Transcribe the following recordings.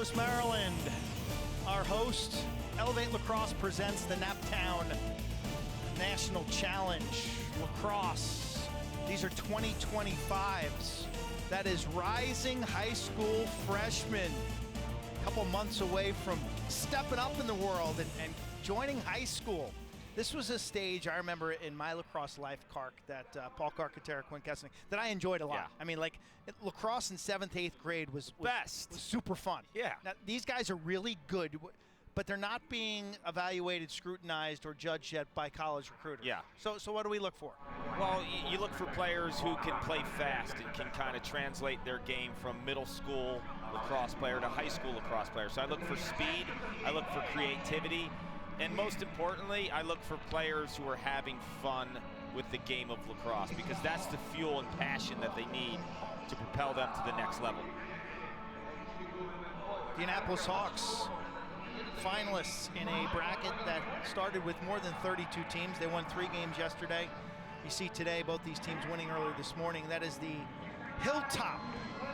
Annapolis, Maryland. Our host, Elevate Lacrosse, presents the Naptown National Challenge Lacrosse. These are 2025s. That is rising high school freshmen. A couple months away from stepping up in the world and joining high school. This was a stage I remember in my lacrosse life, Kark, that Paul Carcaterra, Quinn Kessling, that I enjoyed a lot. Yeah. I mean, like, lacrosse in 7th, 8th grade was super fun. Yeah. Now, these guys are really good, but they're not being evaluated, scrutinized, or judged yet by college recruiters. Yeah. So what do we look for? Well, you look for players who can play fast and can kind of translate their game from middle school lacrosse player to high school lacrosse player. So I look for speed, I look for creativity, and most importantly, I look for players who are having fun with the game of lacrosse, because that's the fuel and passion that they need to propel them to the next level. The Annapolis Hawks, finalists in a bracket that started with more than 32 teams. They won 3 games yesterday. You see today both these teams winning earlier this morning. That is the Hilltop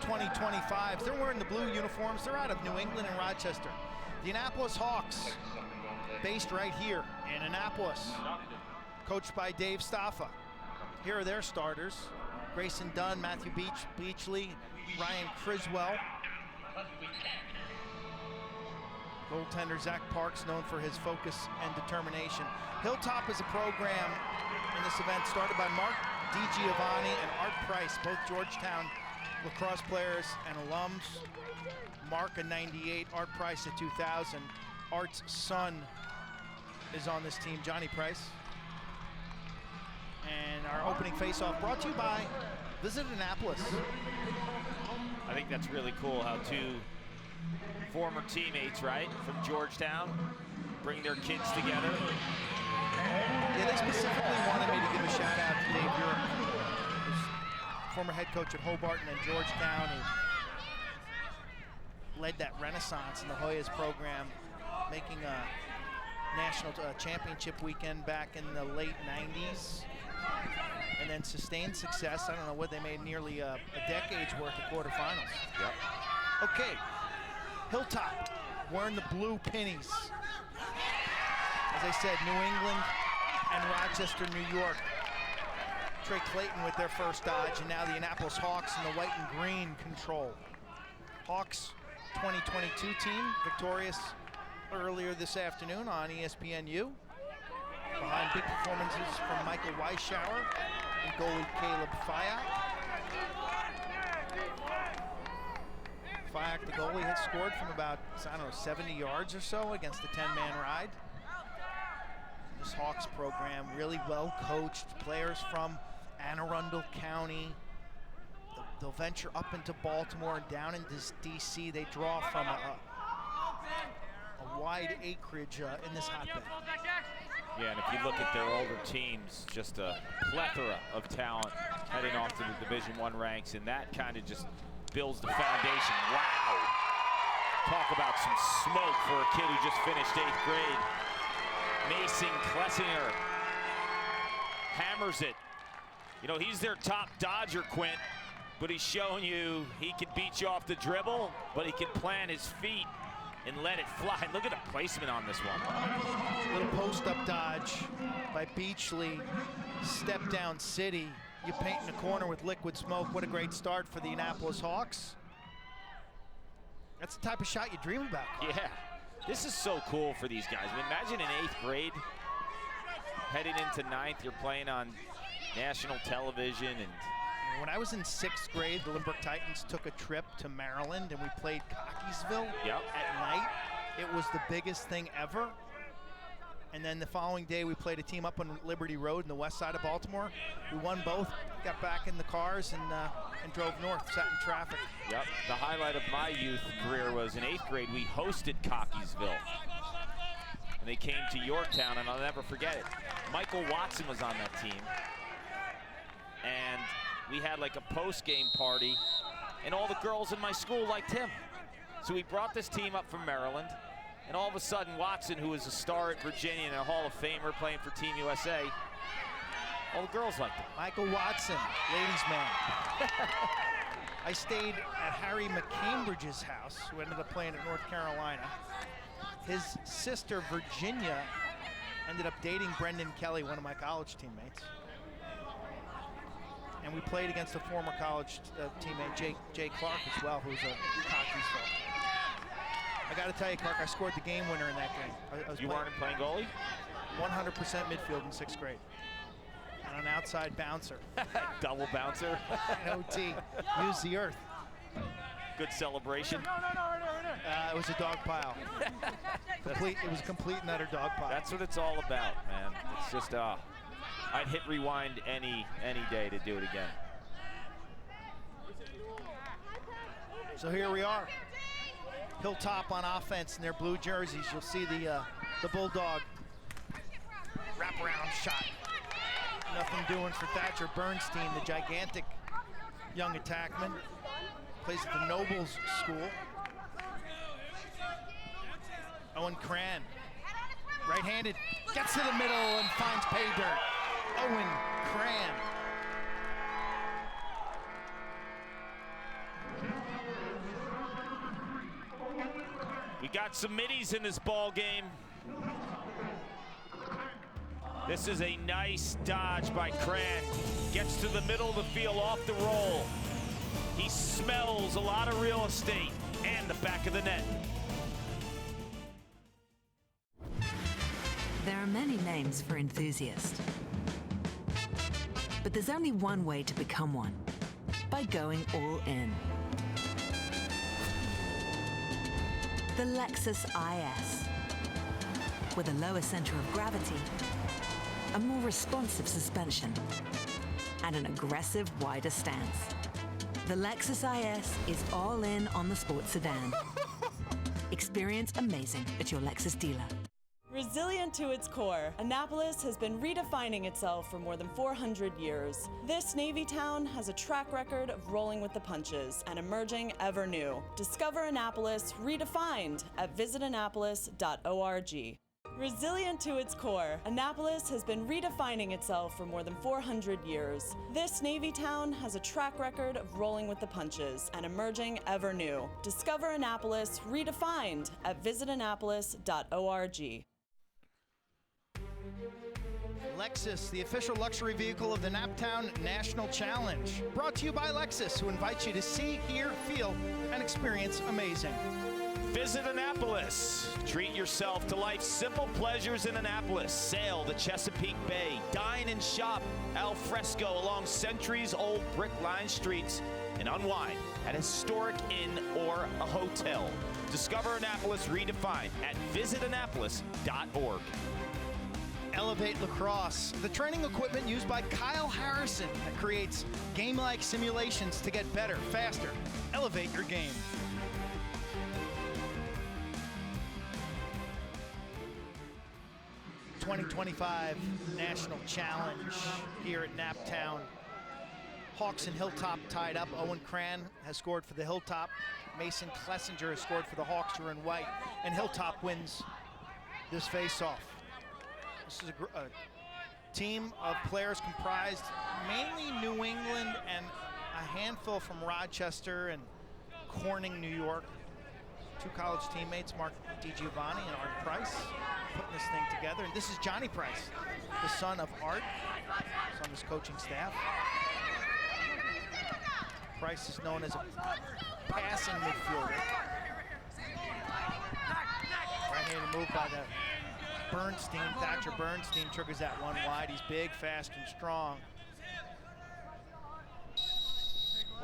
2025s. They're wearing the blue uniforms. They're out of New England and Rochester. The Annapolis Hawks, based right here in Annapolis, coached by Dave Staffa. Here are their starters: Grayson Dunn, Matthew Beachley, Ryan Criswell. Goaltender Zach Parks, known for his focus and determination. Hilltop is a program in this event started by Mark DiGiovanni and Art Price, both Georgetown lacrosse players and alums. Mark a 98, Art Price a 2000. Art's son is on this team, Johnny Price. And our opening face-off brought to you by Visit Annapolis. I think that's really cool how two former teammates, right, from Georgetown, bring their kids together. Yeah, they specifically wanted me to give a shout out to Dave Urick, who's former head coach at Hobart and then Georgetown, who led that renaissance in the Hoyas program, making a national championship weekend back in the late 90s, and then sustained success. I don't know what they made, nearly a decade's worth of quarterfinals. Yep. Okay, Hilltop wearing the blue pennies. As I said, New England and Rochester, New York. Trey Clayton with their first dodge, and now the Annapolis Hawks in the white and green control. Hawks 2022 team, victorious earlier this afternoon on ESPNU. Behind big performances from Michael Weisschauer and goalie Caleb Fyack. Fyack, the goalie, had scored from about, I don't know, 70 yards or so against the 10-man ride. This Hawks program, really well coached, players from Anne Arundel County. They'll venture up into Baltimore and down into DC. They draw from a wide acreage in this hotbed. Yeah, and if you look at their older teams, just a plethora of talent heading off to the Division I ranks, and that kind of just builds the foundation. Wow! Talk about some smoke for a kid who just finished 8th grade. Mason Klessinger hammers it. You know, he's their top dodger, Quint, but he's showing you he can beat you off the dribble, but he can plant his feet and let it fly. Look at the placement on this one. Little post-up dodge by Beachley. Step down city. You paint in the corner with liquid smoke. What a great start for the Annapolis Hawks. That's the type of shot you dream about, Clark. Yeah, this is so cool for these guys. I mean, imagine in 8th grade, heading into 9th, you're playing on national television. And when I was in 6th grade, the Lynbrook Titans took a trip to Maryland and we played Cockeysville at night. It was the biggest thing ever. And then the following day, we played a team up on Liberty Road in the west side of Baltimore. We won both, got back in the cars, and drove north, sat in traffic. Yep, the highlight of my youth career was in 8th grade, we hosted Cockeysville. And they came to Yorktown, and I'll never forget it. Michael Watson was on that team. And we had like a post-game party, and all the girls in my school liked him. So we brought this team up from Maryland. And all of a sudden, Watson, who was a star at Virginia and a Hall of Famer playing for Team USA, all the girls liked him. Michael Watson, ladies' man. I stayed at Harry McCambridge's house, who ended up playing at North Carolina. His sister, Virginia, ended up dating Brendan Kelly, one of my college teammates. And we played against a former college teammate, Jay Clark, as well, who's a Cockeysville. I got to tell you, Clark, I scored the game winner in that game. You weren't playing goalie? 100% midfield in 6th grade. And an outside bouncer. Double bouncer. OT. Use the earth. Good celebration. It was a dog pile. It was a complete and utter dog pile. That's what it's all about, man. It's just, I'd hit rewind any day to do it again. So here we are. Hilltop on offense in their blue jerseys. You'll see the Bulldog wraparound shot. Nothing doing for Thatcher Bernstein, the gigantic young attackman. Plays at the Nobles School. Owen Cran, right-handed, gets to the middle and finds pay dirt. Owen Cran. We got some middies in this ball game. This is a nice dodge by Cran. Gets to the middle of the field off the roll. He smells a lot of real estate and the back of the net. There are many names for enthusiasts. But there's only one way to become one, by going all in. The Lexus IS. With a lower center of gravity, a more responsive suspension, and an aggressive, wider stance. The Lexus IS is all in on the sports sedan. Experience amazing at your Lexus dealer. Resilient to its core, Annapolis has been redefining itself for more than 400 years. This Navy town has a track record of rolling with the punches and emerging ever new. Discover Annapolis redefined at visitannapolis.org. Resilient to its core, Annapolis has been redefining itself for more than 400 years. This Navy town has a track record of rolling with the punches and emerging ever new. Discover Annapolis redefined at visitannapolis.org. Lexus, the official luxury vehicle of the Naptown National Challenge. Brought to you by Lexus, who invites you to see, hear, feel, and experience amazing. Visit Annapolis. Treat yourself to life's simple pleasures in Annapolis. Sail the Chesapeake Bay. Dine and shop al fresco along centuries-old brick-lined streets and unwind at a historic inn or a hotel. Discover Annapolis redefined at visitannapolis.org. Elevate Lacrosse, the training equipment used by Kyle Harrison that creates game-like simulations to get better, faster. Elevate your game. '25 National Challenge here at Naptown. Hawks and Hilltop tied up. Owen Cran has scored for the Hilltop. Mason Klessinger has scored for the Hawks, who are in white. And Hilltop wins this face-off. This is a team of players comprised mainly New England and a handful from Rochester and Corning, New York. Two college teammates, Mark DiGiovanni and Art Price, putting this thing together. And this is Johnny Price, the son of Art. He's on his coaching staff. Price is known as a passing midfielder. Right-handed move by the Bernstein, Thatcher Bernstein triggers that one wide. He's big, fast, and strong.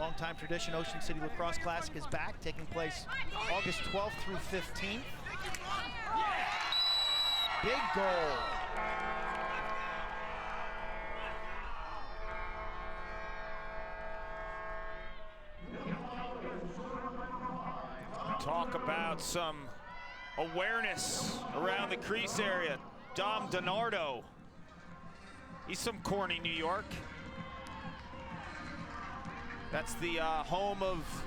Long-time tradition, Ocean City Lacrosse Classic is back, taking place August 12th through 15th. Big goal. Talk about some awareness around the crease area. Dom DiNardo. He's from Corning, New York. That's the home of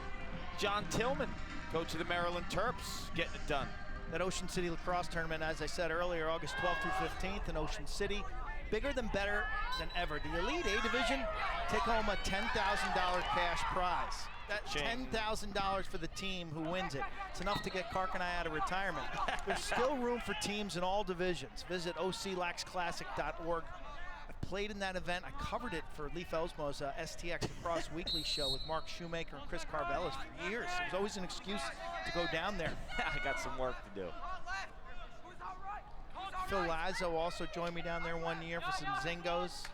John Tillman, coach of the Maryland Terps, getting it done. That Ocean City Lacrosse Tournament, as I said earlier, August 12th through 15th in Ocean City. bigger than better than ever. The Elite A division take home a $10,000 cash prize. That's $10,000 for the team who wins it. It's enough to get Kark and I out of retirement. There's still room for teams in all divisions. Visit oclaxclassic.org. I've played in that event. I covered it for Leif Elsmo's STX Lacrosse Weekly show with Mark Shoemaker and Chris Carvelis for years. It was always an excuse to go down there. I got some work to do. Phil Lazo also joined me down there one year for some zingos.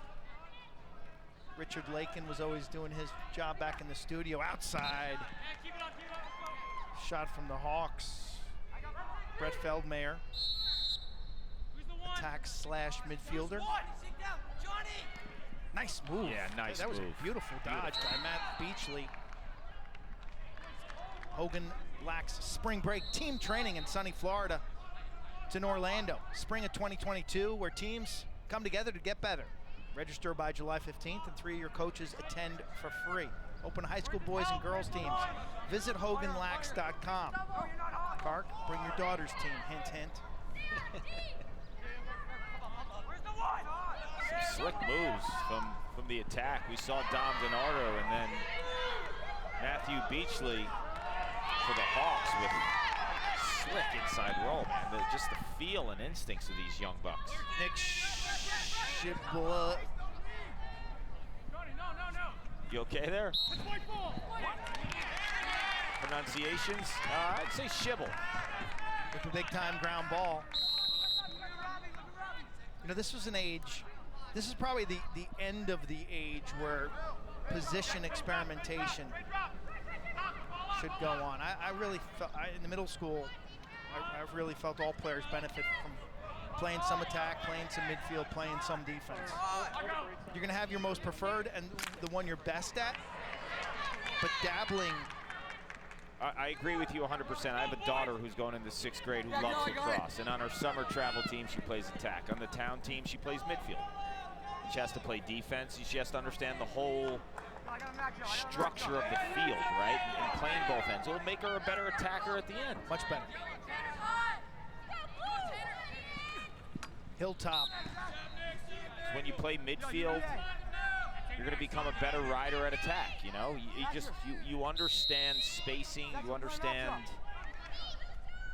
Richard Lakin was always doing his job back in the studio outside. Shot from the Hawks. Brett Feldmayer. Attack slash midfielder. Nice move. Yeah, nice That move. was a beautiful dodge by Matt Beachley. Hogan Lax spring break team training in sunny Florida to Orlando. Spring of 2022, where teams come together to get better. Register by July 15th and 3 of your coaches attend for free. Open high school boys and girls teams. Visit HoganLax.com. Kark, bring your daughter's team. Hint, hint. Some slick moves from the attack. We saw Dom Donardo and then Matthew Beachley for the Hawks with slick inside roll, man. Just the feel and instincts of these young bucks. Nick Shibla. You okay there? Pronunciations? I'd say Shibble. With a big time ground ball. You know, this was an age, this is probably the end of the age where position experimentation should go on. I really felt, in the middle school, I really felt all players benefit from playing some attack, playing some midfield, playing some defense. You're gonna have your most preferred and the one you're best at, but dabbling. I agree with you 100%. I have a daughter who's going into 6th grade who loves lacrosse, and on her summer travel team, she plays attack. On the town team, she plays midfield. She has to play defense. She has to understand the whole structure of the field, right? And playing both ends. It'll make her a better attacker at the end. Much better. Hilltop. When you play midfield, you're going to become a better rider at attack. You know, you understand spacing, you understand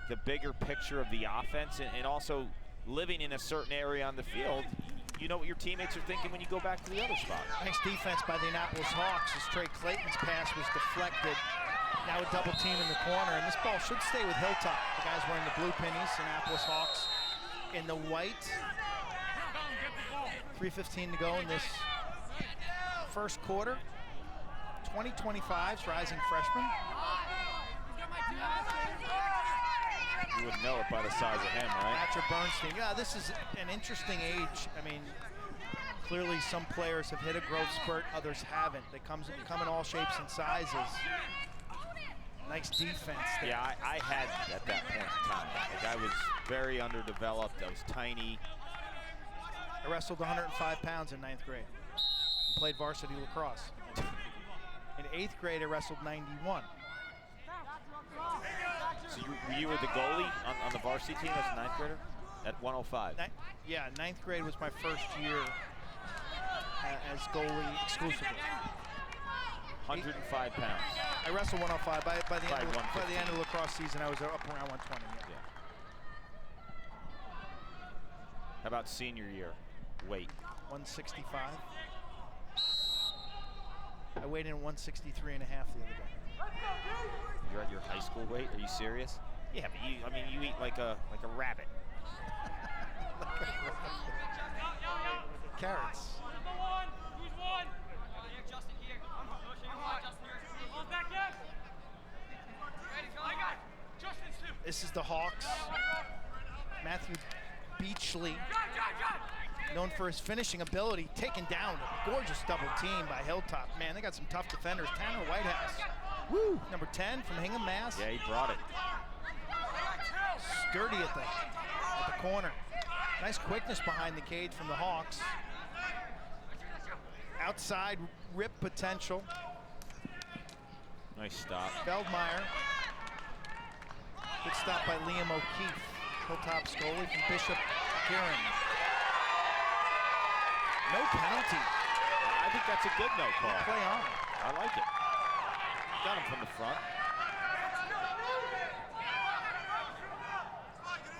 the bigger picture of the offense, and also living in a certain area on the field. You know what your teammates are thinking when you go back to the other spot. Nice defense by the Annapolis Hawks as Trey Clayton's pass was deflected. Now a double team in the corner, and this ball should stay with Hilltop. The guys wearing the blue pennies, Annapolis Hawks in the white. 3:15 to go in this first quarter. 2025's rising freshman. You would know it by the size of him, right? Thatcher Bernstein. Yeah, this is an interesting age. I mean, clearly some players have hit a growth spurt, others haven't. They come in all shapes and sizes. Nice defense there. Yeah, I had at that point in time. Like, I was very underdeveloped. I was tiny. I wrestled 105 pounds in 9th grade. Played varsity lacrosse. In 8th grade, I wrestled 91. So you were the goalie on the varsity team as a 9th grader at 105? Yeah, 9th grade was my first year as goalie exclusively. 105 pounds. I wrestled 105. By the end of the lacrosse season, I was up around 120. Yeah. How about senior year? Weight? 165. I weighed in 163 and a half the other day. You're at your high school weight? Are you serious? Yeah, but you eat like a rabbit. Carrots. This is the Hawks. Matthew Beachley, known for his finishing ability, taken down. A gorgeous double team by Hilltop. Man, they got some tough defenders. Tanner Whitehouse. Woo! Number 10 from Hingham, Mass. Yeah, he brought it. Sturdy at the corner. Nice quickness behind the cage from the Hawks. Outside rip potential. Nice stop. Feldmeyer. Good stop by Liam O'Keefe. Hilltop's goalie from Bishop Kieran. No penalty. I think that's a good no call. Play on. I like it. Got him from the front.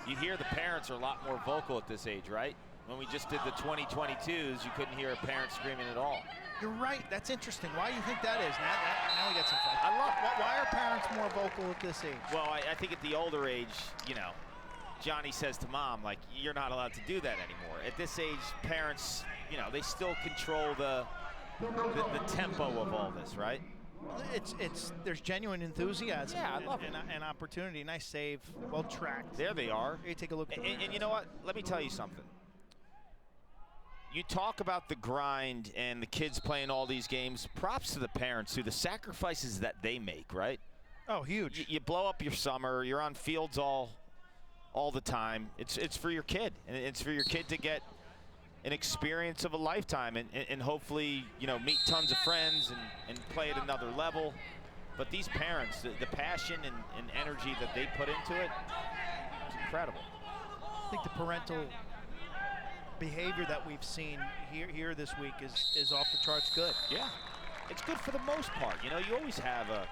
You hear the parents are a lot more vocal at this age, right? When we just did the 2022s, you couldn't hear a parent screaming at all. You're right. That's interesting. Why do you think that is? Now we got some facts. I love. Why are parents more vocal at this age? Well, I think at the older age, you know, Johnny says to mom, like, you're not allowed to do that anymore. At this age, parents, you know, they still control the tempo of all this, right? There's genuine enthusiasm. Yeah, I love it. And opportunity. Nice save. Well tracked. There they are. Hey, take a look. And you know what? Let me tell you something. You talk about the grind and the kids playing all these games. Props to the parents too. The sacrifices that they make, right? Oh, huge. You blow up your summer. You're on fields all the time. It's for your kid, and it's for your kid to get an experience of a lifetime, and hopefully, you know, meet tons of friends and play at another level. But these parents, the passion and energy that they put into it, it's incredible. I think the parental behavior that we've seen here this week is off the charts good. Yeah, it's good for the most part. You know, you always have a,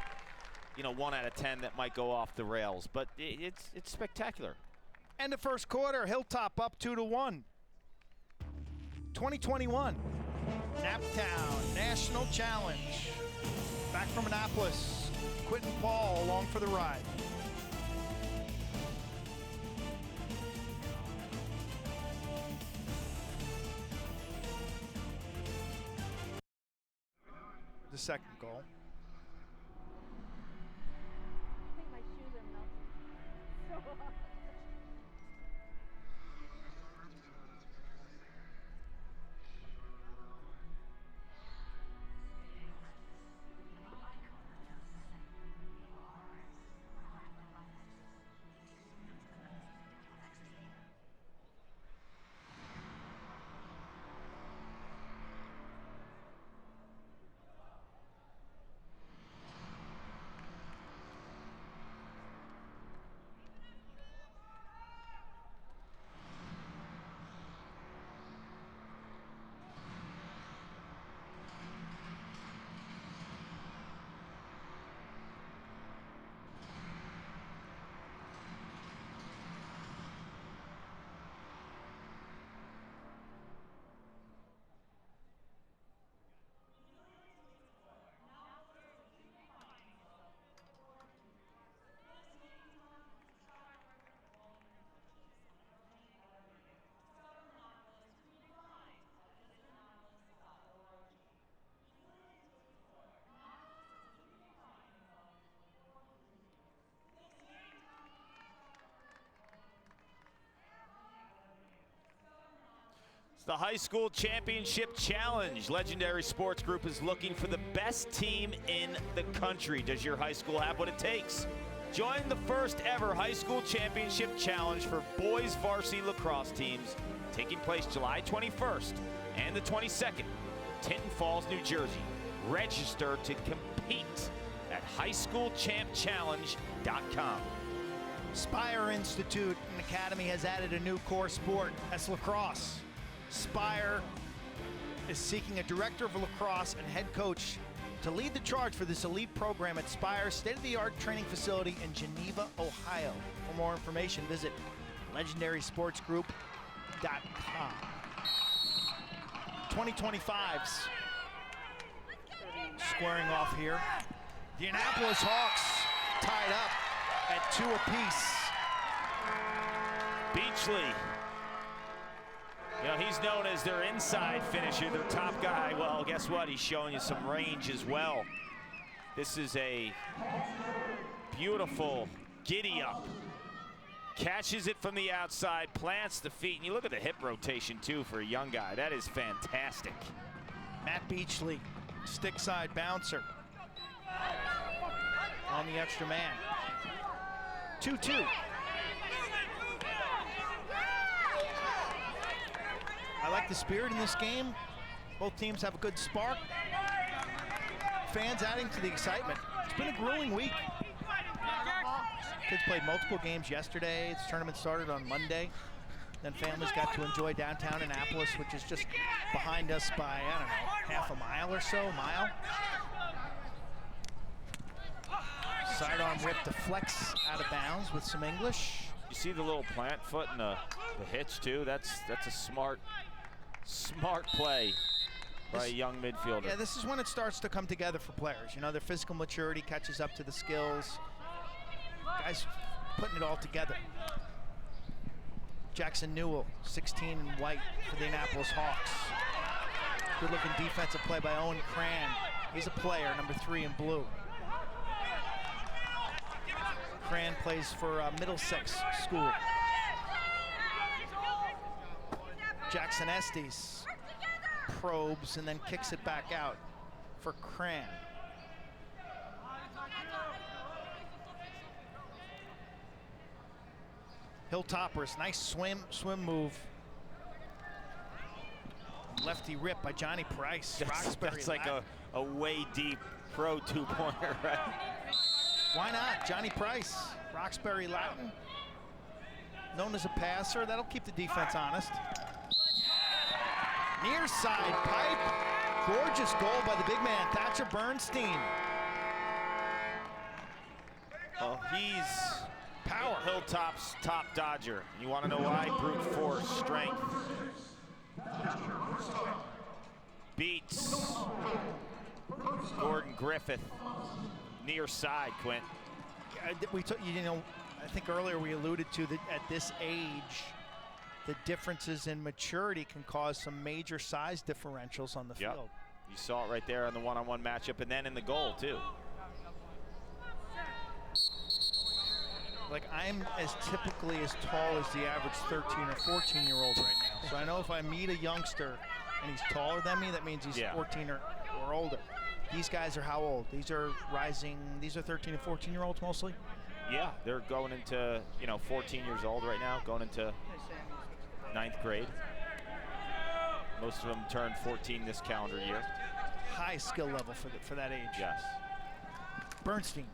you know, 1 out of 10 that might go off the rails, but it's spectacular. End of first quarter, Hilltop up 2-1. 2021 Naptown National Challenge. Back from Annapolis, Quentin Paul along for the ride. The second goal. I think my shoes are melting. So The High School Championship Challenge. Legendary Sports Group is looking for the best team in the country. Does your high school have what it takes? Join the first ever High School Championship Challenge for boys varsity lacrosse teams, taking place July 21st and the 22nd, Tinton Falls, New Jersey. Register to compete at highschoolchampchallenge.com. Spire Institute and Academy has added a new core sport. That's lacrosse. Spire is seeking a director of lacrosse and head coach to lead the charge for this elite program at Spire's state-of-the-art training facility in Geneva, Ohio. For more information, visit legendarysportsgroup.com. 2025s squaring off here. The Annapolis Hawks tied up at 2 apiece. Beachley. You know, he's known as their inside finisher, their top guy. Well, guess what? He's showing you some range as well. This is a beautiful giddy up. Catches it from the outside, plants the feet, and you look at the hip rotation, too, for a young guy. That is fantastic. Matt Beachley, stick side bouncer on the extra man. 2-2. I like the spirit in this game. Both teams have a good spark. Fans adding to the excitement. It's been a grueling week. Kids played multiple games yesterday. This tournament started on Monday. Then families got to enjoy downtown Annapolis, which is just behind us by, I don't know, half a mile or so, mile. Sidearm whip deflects out of bounds with some English. You see the little plant foot and the hitch too? That's a smart play by a young midfielder. Yeah, this is when it starts to come together for players. You know, their physical maturity catches up to the skills. Guys putting it all together. Jackson Newell, 16 in white for the Annapolis Hawks. Good looking defensive play by Owen Cran. He's a player, number 3 in blue. Cran plays for Middlesex School. Jackson Estes probes and then kicks it back out for Cran. Hilltoppers, nice swim move. Lefty rip by Johnny Price. That's like a way deep pro 2-pointer, right? Why not? Johnny Price, Roxbury Latin, known as a passer. That'll keep the defense honest. Near side pipe. Gorgeous goal by the big man, Thatcher Bernstein. Well, he's Hilltop's top dodger. You want to know why? Brute force, strength. Beats Gordon Griffith. Near side, Quint. I think earlier we alluded to that at this age, the differences in maturity can cause some major size differentials on the field. You saw it right there on the one-on-one matchup, and then in the goal too. Like, I'm as typically as tall as the average 13 or 14-year-old right now. So I know if I meet a youngster and he's taller than me, that means he's 14 or older. These guys are how old? These are 13 and 14-year-olds mostly? Yeah, they're going into, 14 years old right now, going into 9th grade. Most of them turned 14 this calendar year. High skill level for that age. Yes. Bernstein.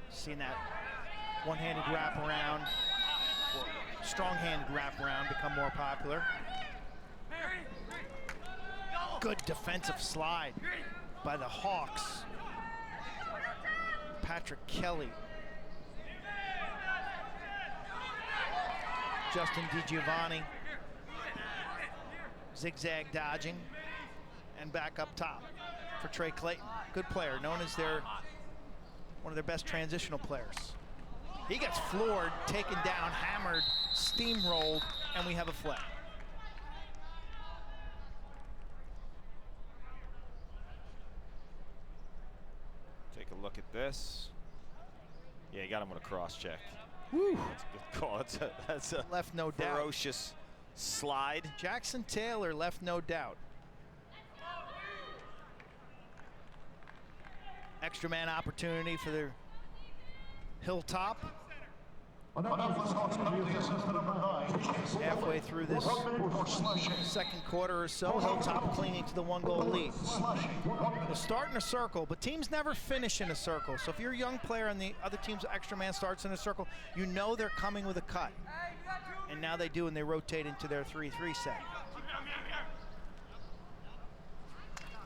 Seen that one-handed wraparound, or strong-handed wraparound become more popular. Good defensive slide by the Hawks. Patrick Kelly. Justin DiGiovanni. Zigzag dodging. And back up top for Trey Clayton. Good player, known as one of their best transitional players. He gets floored, taken down, hammered, steamrolled, and we have a flag. Take a look at this. Yeah, you got him with a cross check. Woo. That's a good call. That's a left no doubt. Ferocious slide. Jackson Taylor left no doubt. Extra man opportunity for the Hilltop. Halfway through this second quarter or so, Hilltop clinging to the 1-goal lead. They'll start in a circle, but teams never finish in a circle. So if you're a young player and the other team's extra man starts in a circle, you know they're coming with a cut. And now they do, and they rotate into their 3-3 set.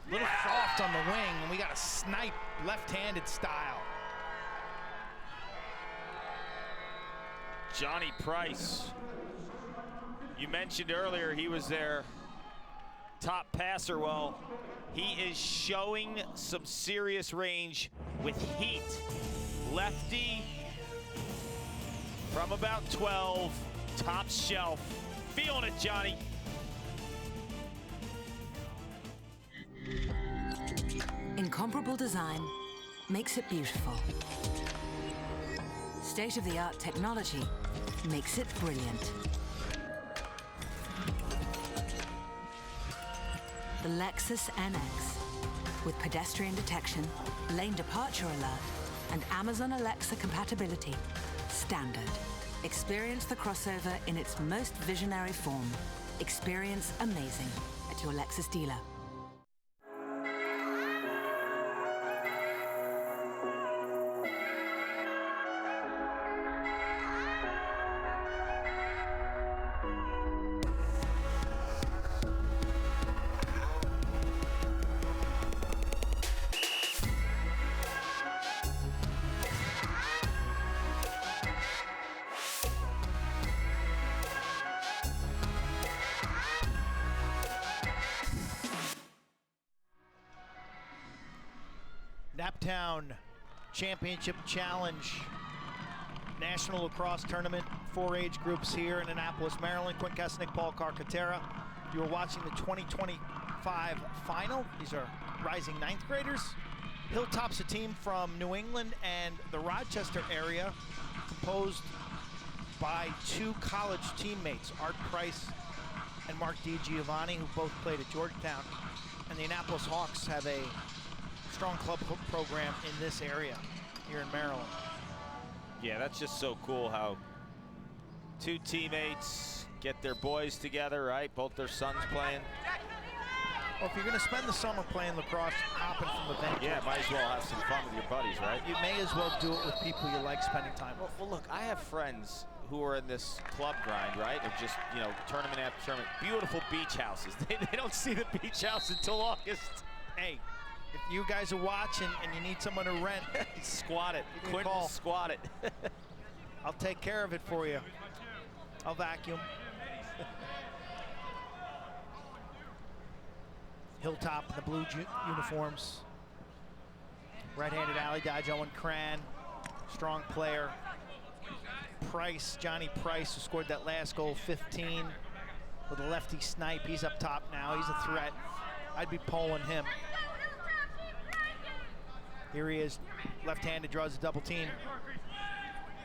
Little soft on the wing, and we got a snipe left-handed style. Johnny Price. You mentioned earlier he was their top passer. Well, he is showing some serious range with heat. Lefty from about 12, top shelf. Feeling it, Johnny. Incomparable design makes it beautiful. State-of-the-art technology makes it brilliant. The Lexus NX, with pedestrian detection, lane departure alert, and Amazon Alexa compatibility, standard. Experience the crossover in its most visionary form. Experience amazing at your Lexus dealer. Naptown Championship Challenge National Lacrosse Tournament, 4 age groups here in Annapolis, Maryland. Quint Kesnick, Paul Carcaterra. You are watching the 2025 final. These are rising 9th graders. Hilltop's a team from New England and the Rochester area, composed by 2 college teammates, Art Price and Mark DiGiovanni, who both played at Georgetown. And the Annapolis Hawks have a strong club program in this area here in Maryland. Yeah, that's just so cool how 2 teammates get their boys together, right? Both their sons playing. Well, if you're going to spend the summer playing lacrosse, hopping from event, yeah, might as well have some fun with your buddies, right? You may as well do it with people you like spending time with. Well, look, I have friends who are in this club grind, right? Of just, you know, tournament after tournament. Beautiful beach houses. They don't see the beach house until August. Hey, if you guys are watching and you need someone to rent, squat it. Quint will squat it. I'll take care of it for you. I'll vacuum. Hilltop in the blue uniforms. Right-handed alley dodge, Owen Cran, strong player. Price, Johnny Price, who scored that last goal, 15, with a lefty snipe. He's up top now, he's a threat. I'd be polling him. Here he is, left-handed, draws a double team.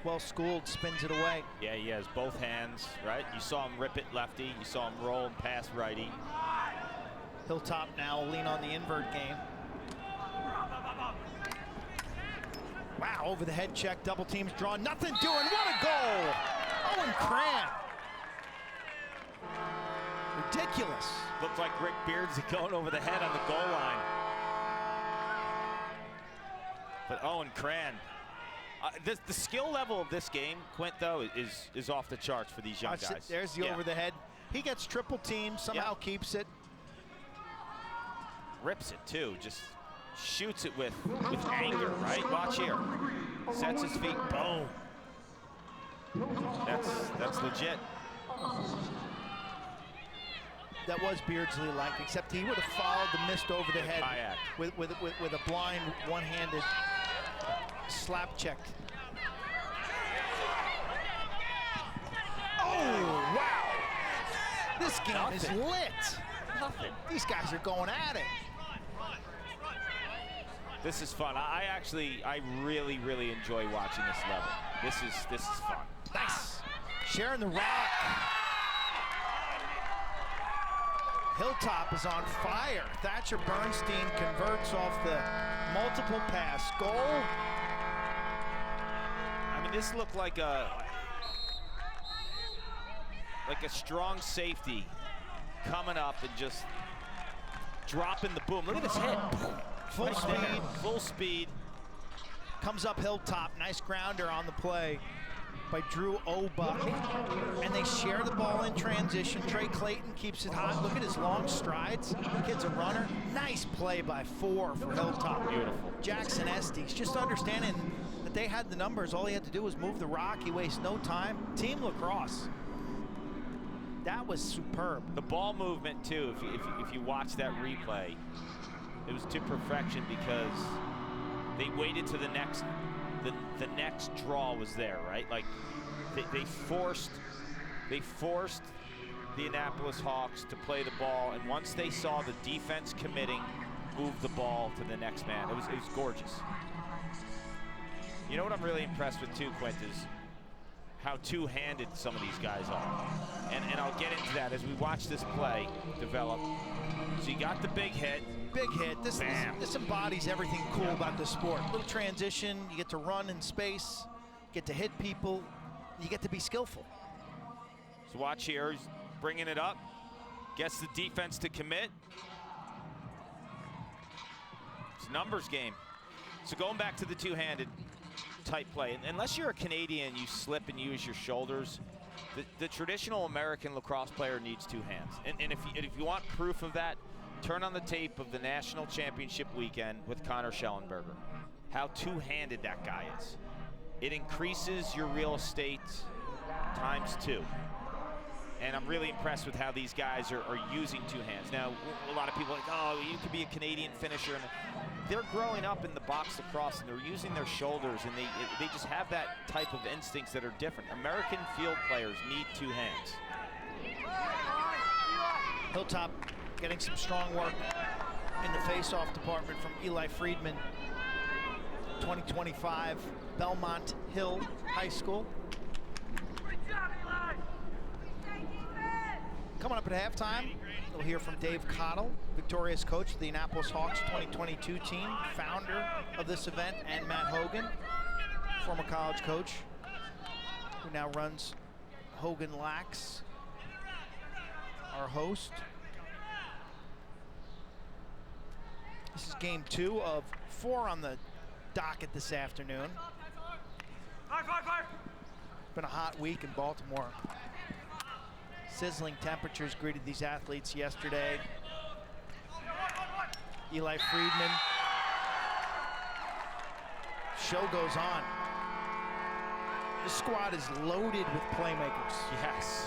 Well schooled, spins it away. Yeah, he has both hands, right? You saw him rip it lefty, you saw him roll and pass righty. Hilltop now lean on the invert game. Wow, over the head check, double teams drawn, nothing doing, what a goal! Owen Cran. Ridiculous. Looked like Rick Beardsley going over the head on the goal line. But Owen Cran, the skill level of this game, Quint, though, is off the charts for these young guys. There's the over the head. He gets triple teamed, somehow keeps it. Rips it too, just shoots it with anger, right? Watch here. Sets his feet, boom. That's legit. That was Beardsley-like, except he would have followed the missed over the head with a blind one-handed slap check. Oh, wow! This game is lit. Nothing. These guys are going at it. This is fun. I really enjoy watching this level. This is fun. Nice. Sharing the rock. Hilltop is on fire. Thatcher Bernstein converts off the multiple pass goal. I mean, this looked like a strong safety coming up and just dropping the boom. Look at this hit. Full speed. Comes up Hilltop. Nice grounder on the play by Drew Obuck. And they share the ball in transition. Trey Clayton keeps it hot. Look at his long strides. Kid's a runner. Nice play by 4 for Hilltop. Beautiful. Jackson Estes, just understanding that they had the numbers. All he had to do was move the rock. He wastes no time. Team lacrosse. That was superb. The ball movement too, if you watch that replay, it was to perfection because they waited to the next draw was there, right? Like they forced the Annapolis Hawks to play the ball, and once they saw the defense committing, move the ball to the next man. It was gorgeous. You know what I'm really impressed with too, Quint, is how two-handed some of these guys are. And I'll get into that as we watch this play develop. So you got the big hit. Big hit. This embodies everything cool about this sport. Little transition, you get to run in space, get to hit people, you get to be skillful. So watch here, he's bringing it up, gets the defense to commit. It's a numbers game. So going back to the two-handed type play, unless you're a Canadian, you slip and use your shoulders. The traditional American lacrosse player needs 2 hands. And if you want proof of that, turn on the tape of the National Championship weekend with Connor Schellenberger. How two-handed that guy is. It increases your real estate ×2. And I'm really impressed with how these guys are using two hands. Now, a lot of people are like, oh, you could be a Canadian finisher. And they're growing up in the box lacrosse, and they're using their shoulders, and they just have that type of instincts that are different. American field players need two hands. Hilltop getting some strong work in the face-off department from Eli Friedman. 2025 Belmont Hill High School. Coming up at halftime, we'll hear from Dave Cottle, victorious coach of the Annapolis Hawks 2022 team, founder of this event, and Matt Hogan, former college coach, who now runs Hogan Lax, our host. This is game 2 of 4 on the docket this afternoon. Been a hot week in Baltimore. Sizzling temperatures greeted these athletes yesterday. Eli Friedman. Show goes on. This squad is loaded with playmakers. Yes.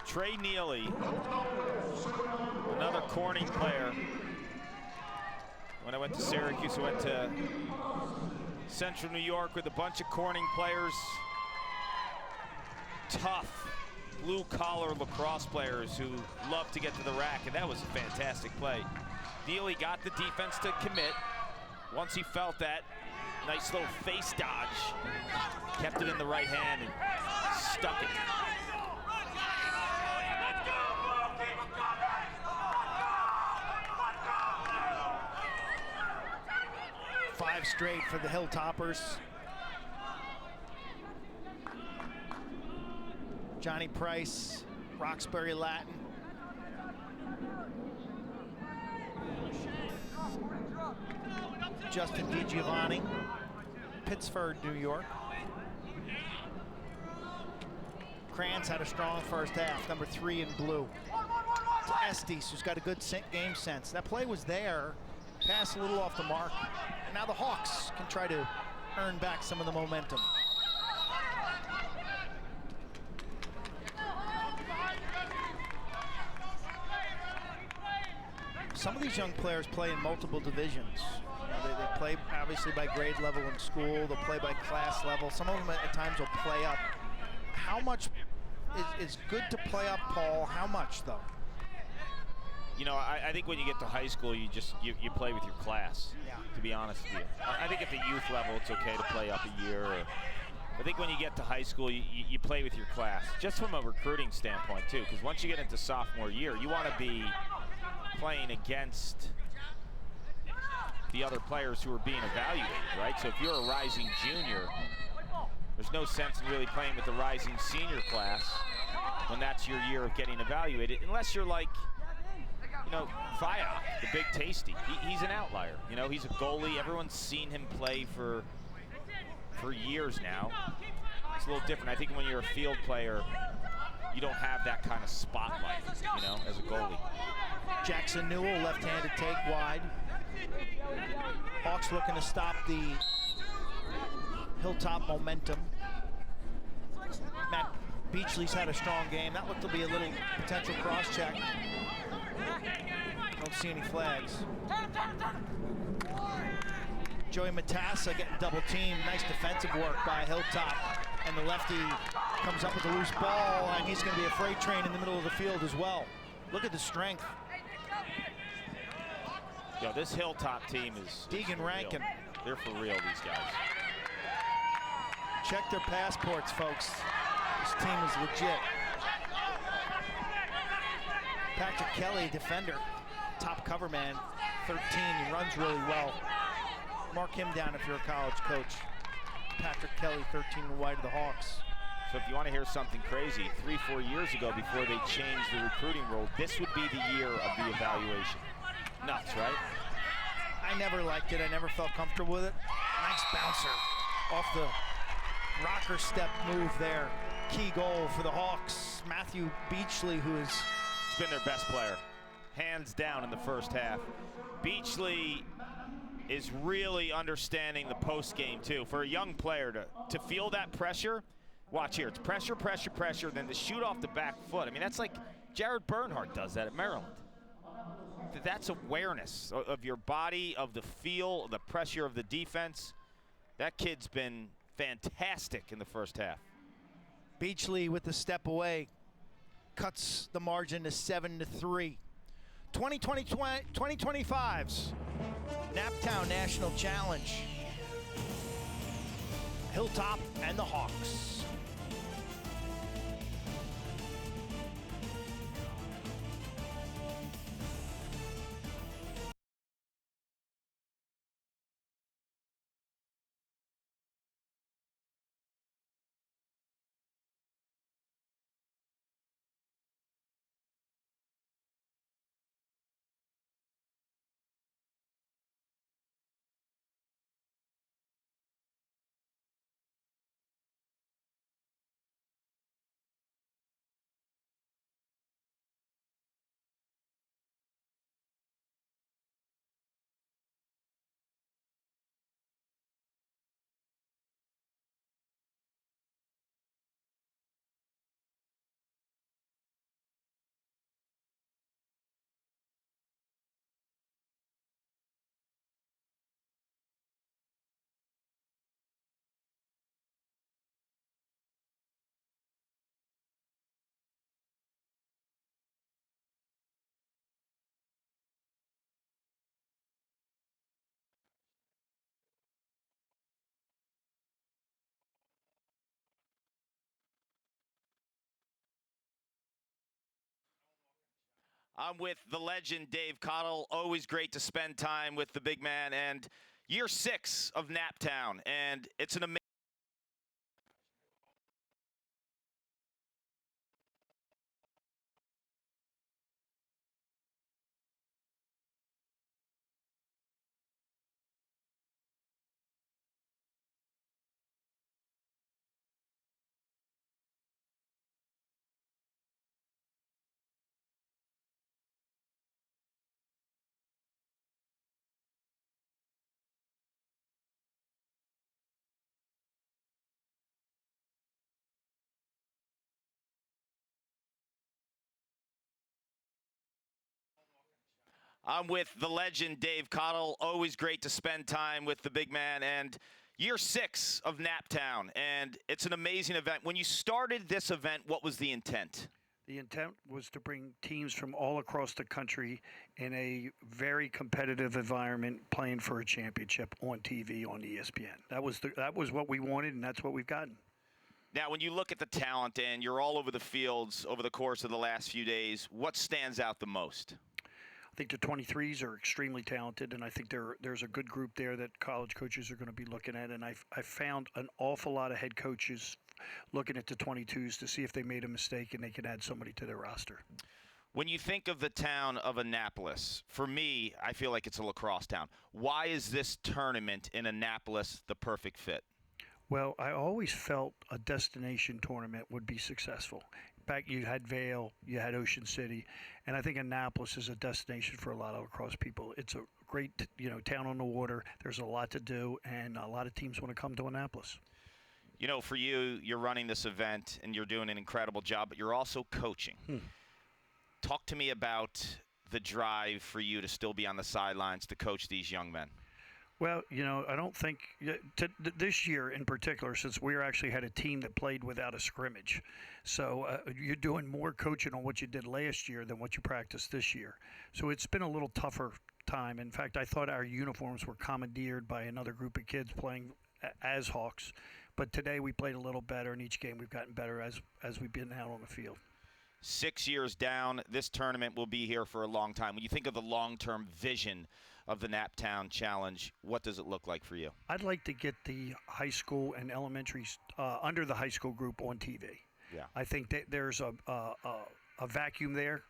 Trey Neely, another Corning player. When I went to Syracuse, I went to Central New York with a bunch of Corning players. Tough, blue-collar lacrosse players who love to get to the rack, and that was a fantastic play. Neely got the defense to commit. Once he felt that, nice little face dodge. Kept it in the right hand and stuck it. Five straight for the Hilltoppers. Johnny Price, Roxbury Latin. Justin DiGiovanni, Pittsford, New York. Kranz had a strong first half, number 3 in blue. To Estes, who's got a good game sense. That play was there, pass a little off the mark, and now the Hawks can try to earn back some of the momentum. Some of these young players play in multiple divisions. You know, they play obviously by grade level in school, they'll play by class level. Some of them at times will play up. How much is good to play up, Paul? How much, though? You know, I think when you get to high school, you play with your class, to be honest with you. I think at the youth level, it's okay to play up a year. I think when you get to high school, you play with your class, just from a recruiting standpoint, too, because once you get into sophomore year, you want to be playing against the other players who are being evaluated, right? So if you're a rising junior, there's no sense in really playing with the rising senior class when that's your year of getting evaluated, unless you're like, you know, Faya, the big tasty. He's an outlier. You know, he's a goalie. Everyone's seen him play for years now. It's a little different. I think when you're a field player, you don't have that kind of spotlight, you know, as a goalie. Jackson Newell, left-handed take wide. Hawks looking to stop the Hilltop momentum. Matt Beachley's had a strong game. That looked to be a little potential cross-check. Don't see any flags. Joey Matassa getting double-teamed. Nice defensive work by Hilltop. And the lefty comes up with a loose ball, and he's going to be a freight train in the middle of the field as well. Look at the strength. Yo, this Hilltop team is Deegan Rankin. Real. They're for real, these guys. Check their passports, folks. This team is legit. Patrick Kelly, defender, top cover man, 13. He runs really well. Mark him down if you're a college coach. Patrick Kelly, 13 and wide of the Hawks. So if you want to hear something crazy, 3-4 years ago, before they changed the recruiting rule, this would be the year of the evaluation. Nuts, right? I never liked it. I never felt comfortable with it. Nice bouncer off the rocker step move there. Key goal for the Hawks. Matthew Beachley, who has been their best player, hands down in the first half. Beachley is really understanding the post game too. For a young player to feel that pressure, Watch here. It's pressure, pressure, pressure, then the shoot off the back foot. I mean, that's like Jared Bernhardt does that at Maryland. That's awareness of your body, of the feel, the pressure of the defense. That kid's been fantastic in the first half. Beachley with the step away cuts the margin to 7-3. 2025's Naptown National Challenge. Hilltop and the Hawks. I'm with the legend, Dave Cottle. Always great to spend time with the big man. And year 6 of Naptown. And it's an amazing. I'm with the legend, Dave Cottle. Always great to spend time with the big man. And year 6 of Naptown. And it's an amazing event. When you started this event, what was the intent? The intent was to bring teams from all across the country in a very competitive environment playing for a championship on TV on ESPN. That was what we wanted, and that's what we've gotten. Now, when you look at the talent and you're all over the fields over the course of the last few days, what stands out the most? I think the 23s are extremely talented, and I think there's a good group there that college coaches are going to be looking at. And I found an awful lot of head coaches looking at the 22s to see if they made a mistake and they could add somebody to their roster. When you think of the town of Annapolis, for me, I feel like it's a lacrosse town. Why is this tournament in Annapolis the perfect fit? Well, I always felt a destination tournament would be successful. Back, you had Vail, you had Ocean City, and I think Annapolis is a destination for a lot of lacrosse people. It's a great, town on the water. There's a lot to do, and a lot of teams want to come to Annapolis. You know, for you, you're running this event, and you're doing an incredible job, but you're also coaching. Talk to me about the drive for you to still be on the sidelines to coach these young men. Well, I don't think this year in particular, since we actually had a team that played without a scrimmage. So you're doing more coaching on what you did last year than what you practiced this year. So it's been a little tougher time. In fact, I thought our uniforms were commandeered by another group of kids playing as Hawks. But today we played a little better, and each game we've gotten better as we've been out on the field. 6 years down, this tournament will be here for a long time. When you think of the long-term vision of the Naptown Challenge, what does it look like for you? I'd like to get the high school and elementary under the high school group on TV. Yeah. I think that there's a vacuum there,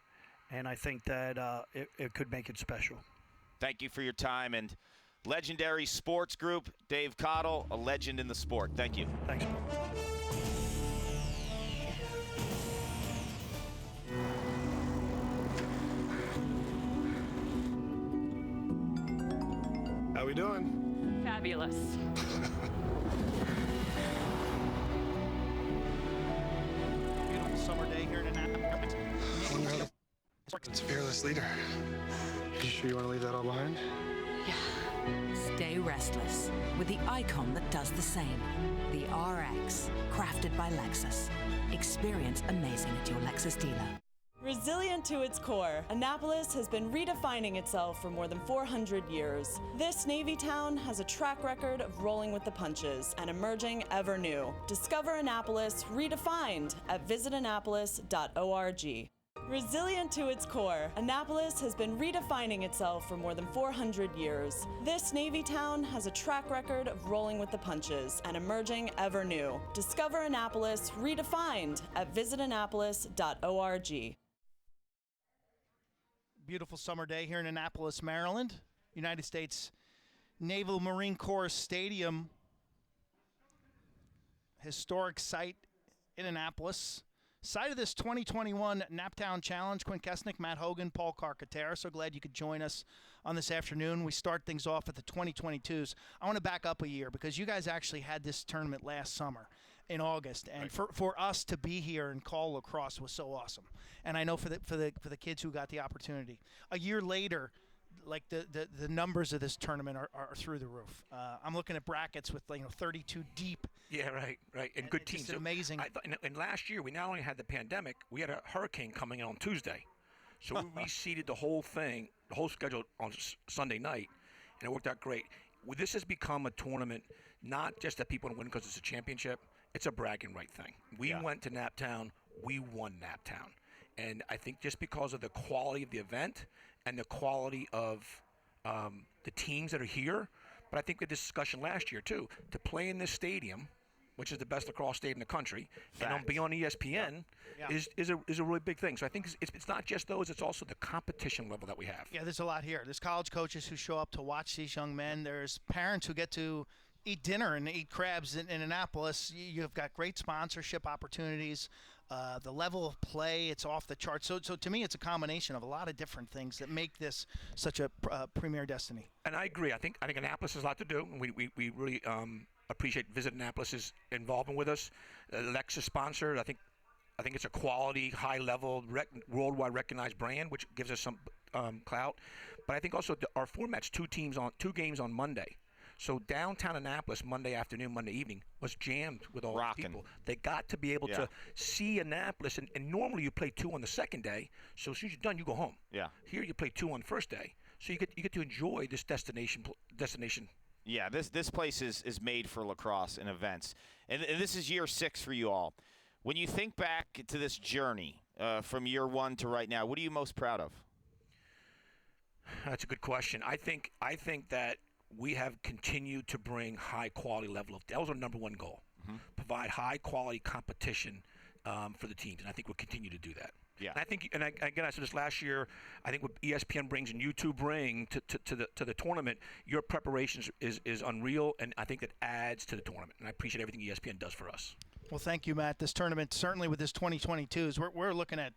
and I think that it could make it special. Thank you for your time, and legendary sports group, Dave Cottle, a legend in the sport. Thank you. Thanks. How we doing? Fabulous. here in Annapolis. It's a fearless leader. You sure you want to leave that all behind? Stay restless with the icon that does the same. The RX, crafted by Lexus. Experience amazing at your Lexus dealer. Resilient to its core, Annapolis has been redefining itself for more than 400 years. This Navy town has a track record of rolling with the punches and emerging ever new. Discover Annapolis redefined at visitannapolis.org. Resilient to its core, Annapolis has been redefining itself for more than 400 years. This Navy town has a track record of rolling with the punches and emerging ever new. Discover Annapolis redefined at visitannapolis.org. Beautiful summer day here in Annapolis, Maryland. United States Naval Marine Corps Stadium. Historic site in Annapolis. Site of this 2021 Naptown Challenge. Quinn Kesnick, Matt Hogan, Paul Carcaterra. So glad you could join us on this afternoon. We start things off at the 2022s. I want to back up a year because you guys actually had this tournament last summer in August, and for us to be here and call lacrosse was so awesome. And I know for the kids who got the opportunity. A year later, like the numbers of this tournament are through the roof. I'm looking at brackets with 32 deep. Yeah, right, and good teams. It's amazing. And last year we not only had the pandemic, we had a hurricane coming in on Tuesday, so we reseeded the whole thing, the whole schedule on Sunday night, and it worked out great. This has become a tournament, not just that people want to win because it's a championship. It's a bragging right thing. We went to Naptown, we won Naptown. And I think just because of the quality of the event and the quality of the teams that are here, but I think we had this discussion last year too, to play in this stadium, which is the best lacrosse stadium in the country, and be on ESPN is a really big thing. So I think it's not just those, it's also the competition level that we have. Yeah, there's a lot here. There's college coaches who show up to watch these young men. There's parents who get to eat dinner and eat crabs in Annapolis. You've got great sponsorship opportunities. The level of play, it's off the charts. So to me, it's a combination of a lot of different things that make this such a premier destiny. And I agree. I think Annapolis has a lot to do. And we really appreciate Visit Annapolis' involvement with us. Lexus sponsored. I think it's a quality, high-level, worldwide recognized brand, which gives us some clout. But I think also our format's two games on Monday. So downtown Annapolis, Monday afternoon, Monday evening, was jammed with all these people. They got to be able to see Annapolis, and normally you play two on the second day. So as soon as you're done, you go home. Yeah. Here you play two on the first day, so you get to enjoy this destination. Yeah, this place is made for lacrosse and events, and this is year 6 for you all. When you think back to this journey from year 1 to right now, what are you most proud of? That's a good question. I think that we have continued to bring high quality level of. That was our number one goal. Provide high quality competition for the teams, and I think we'll continue to do that. Yeah. And I think, again, I said this last year. I think what ESPN brings and you two bring to the tournament, your preparation is unreal, and I think it adds to the tournament. And I appreciate everything ESPN does for us. Well, thank you, Matt. This tournament, certainly with this 2022s, we're looking at,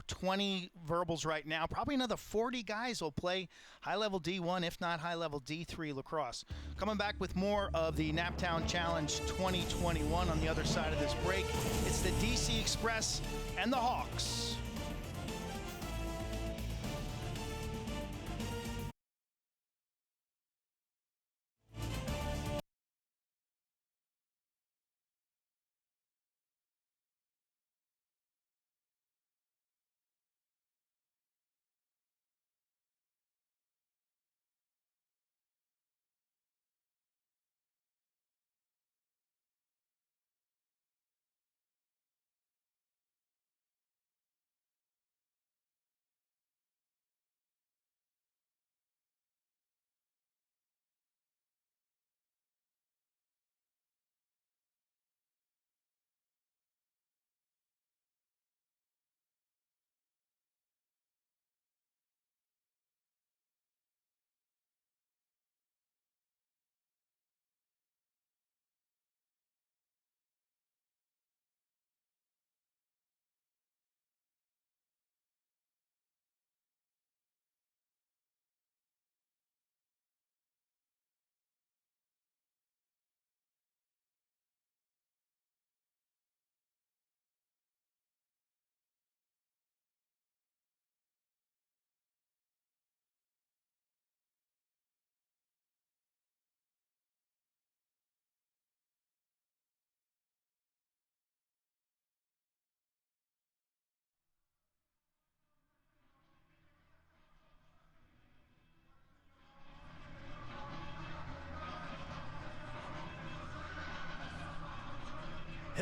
20 verbals right now. Probably another 40 guys will play high-level D1, if not high-level D3 lacrosse. Coming back with more of the Naptown Challenge 2021 on the other side of this break. It's the DC Express and the Hawks.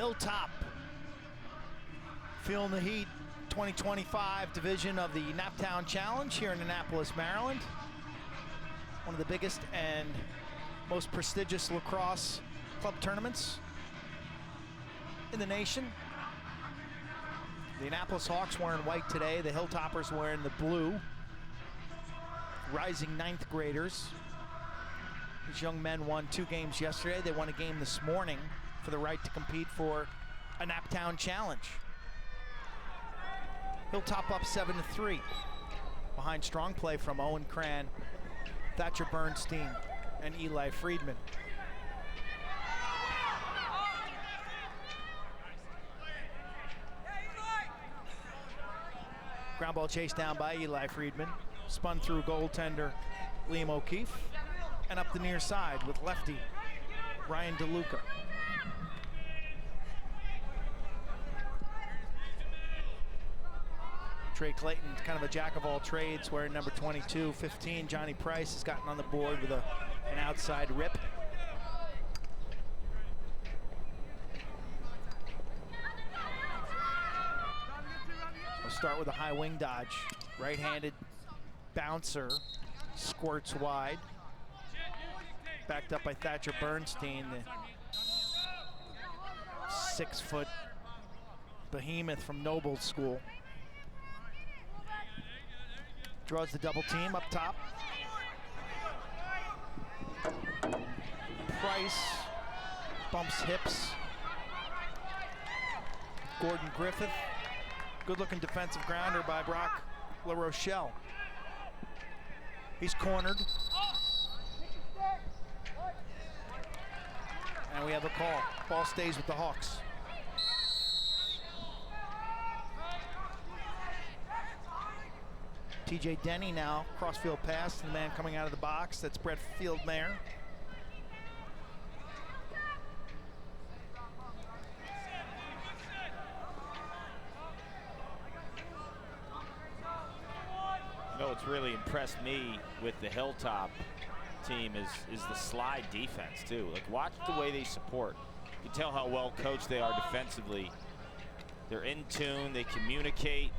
Hilltop feeling the heat. 2025 division of the Naptown Challenge here in Annapolis, Maryland. One of the biggest and most prestigious lacrosse club tournaments in the nation. The Annapolis Hawks wearing white today. The Hilltoppers wearing the blue. Rising 9th graders. These young men won 2 games yesterday. They won a game this morning for the right to compete for a Naptown Challenge. Hilltop up 7-3 behind strong play from Owen Cran, Thatcher Bernstein, and Eli Friedman. Ground ball chased down by Eli Friedman, spun through goaltender Liam O'Keefe, and up the near side with lefty Ryan DeLuca. Trey Clayton, kind of a jack of all trades, wearing number 22, 15. Johnny Price has gotten on the board with an outside rip. We'll start with a high wing dodge. Right-handed bouncer, squirts wide. Backed up by Thatcher Bernstein, the 6-foot behemoth from Noble School. Draws the double team up top. Price bumps hips. Gordon Griffith. Good looking defensive grounder by Brock LaRochelle. He's cornered. And we have a call. Ball stays with the Hawks. TJ Denny now, crossfield pass to the man coming out of the box. That's Brett Fieldmare. You know what's really impressed me with the Hilltop team is the slide defense too. Like, watch the way they support. You can tell how well coached they are defensively. They're in tune, they communicate.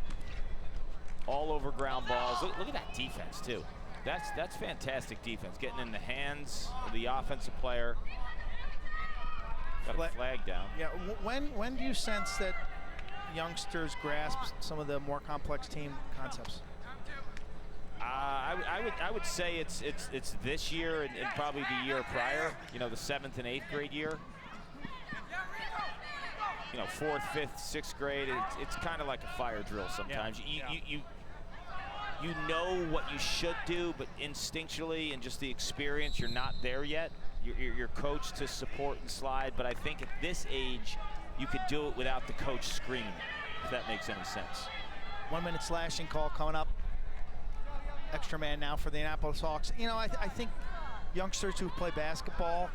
All over ground balls. Look at that defense too. That's fantastic defense. Getting in the hands of the offensive player. Got a flag down. Yeah. When do you sense that youngsters grasp some of the more complex team concepts? I would say it's this year and probably the year prior. You know, the 7th and 8th grade year. You know, 4th, 5th, 6th grade, it's kind of like a fire drill sometimes. Yeah. You know what you should do, but instinctually and just the experience, you're not there yet. You're coached to support and slide, but I think at this age, you could do it without the coach screaming, if that makes any sense. 1 minute slashing call coming up. Extra man now for the Annapolis Hawks. You know, I think youngsters who play basketball,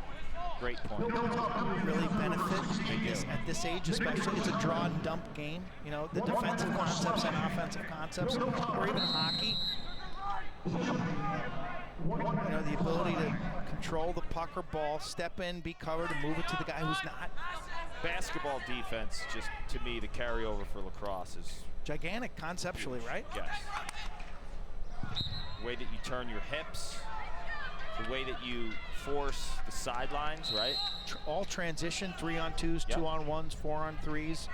great point, really benefit at this age, especially. It's a draw and dump game. You know, the defensive concepts and offensive concepts, or even hockey. You know, the ability to control the puck or ball, step in, be covered, and move it to the guy who's not. Basketball defense, just to me, the carryover for lacrosse is gigantic conceptually, huge. Right? Yes. The way that you turn your hips, the way that you force the sidelines, right? All transition, 3-on-2s, 2-on-1s, 4-on-3s,